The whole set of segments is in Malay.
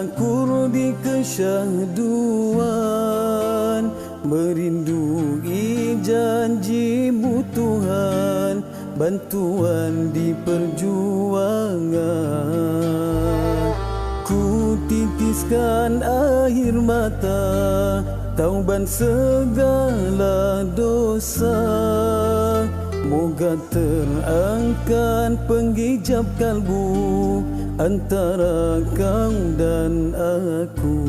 tafakkur di kesyahduan, merindui janji-Mu Tuhan, bantuan di perjuangan. Ku titiskan air mata, tauban segala dosa. Moga terangkan penghijab kalbu antara kau dan aku.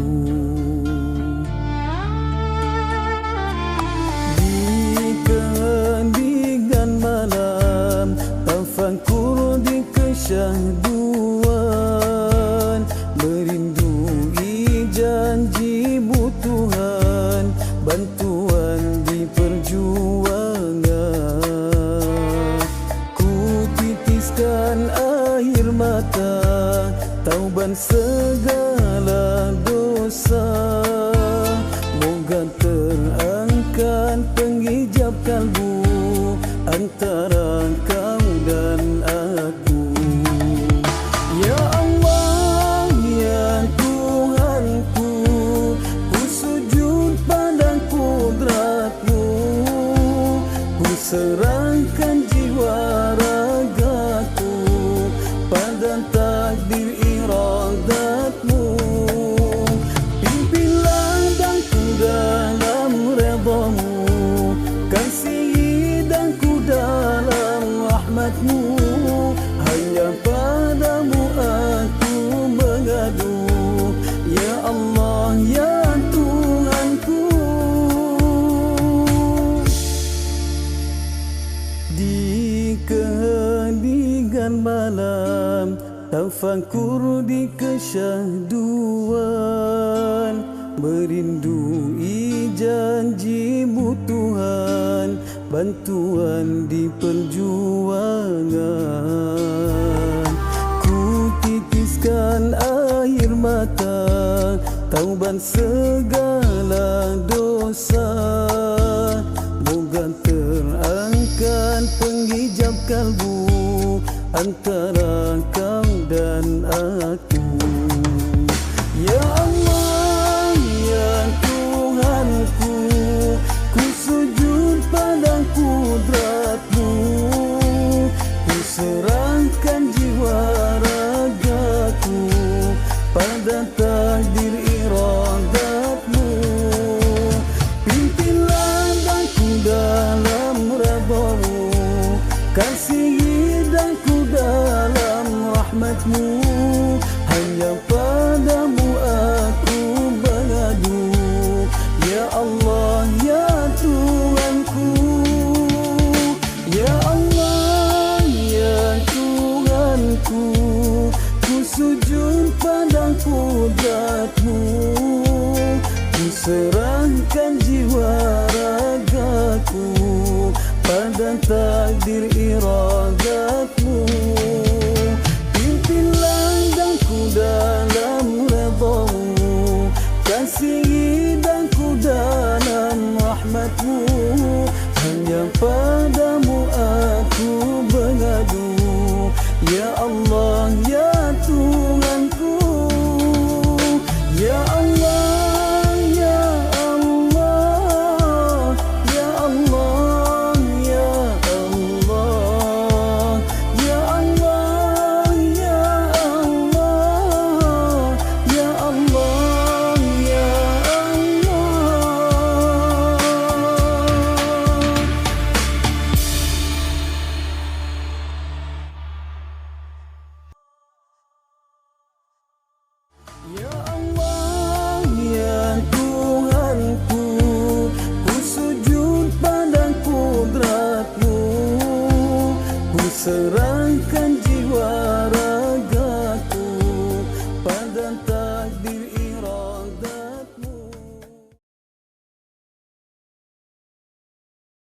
Di keheningan malam, tafakkur di kesyahduan, merindui janji-Mu Tuhan, bantuan di perjuangan. Air mata, tauban segala dosa. Moga terangkan penghijab kalbu antara kau dan aku. Ya Allah, ya Tuhanku, ku sujud pada kudrat-Mu, ku serahkan jiwa ragaku pada takdir iradat-Mu. Pimpin langkahku dalam redha-Mu, kasihi hidangku dalam rahmat-Mu. Hanya padamu aku mengadu, ya Allah, ya Tuhanku. Di keheningan malam, tafakkur di kesyahduan, merindui janji-Mu Tuhan, bantuan di perjuangan. Ku titiskan air mata, tauban segala dosa. Moga terangkan penghijab kalbu antara kau dan aku. Ya Allah, ya Tuhanku, ku sujud pada kudrat-Mu, ku serahkan jiwa ragaku pada takdir iradat-Mu. Pimpin langkahku dalam redha-Mu, kasihi hidangku dalam rahmat-Mu. Hanya padamu aku mengadu, ya Allah, ya Tuhanku. Ya Allah, ya Tuhanku, ku sujud pada kudrat-Mu, ku serahkan jiwa ragaku pada takdir iradat-Mu. Pimpin langkahku dalam redha-Mu, kasihi hidangku dalam rahmat-Mu. Hanya padamu aku mengadu, ya Allah, ya Tuhanku. Ya Allah, ya Allah, ya Allah, ya Allah, ya Allah, ya Allah, ya Allah, ya Ya Allah, ya Tuhanku, ku sujud pada kudrat-Mu, ku serahkan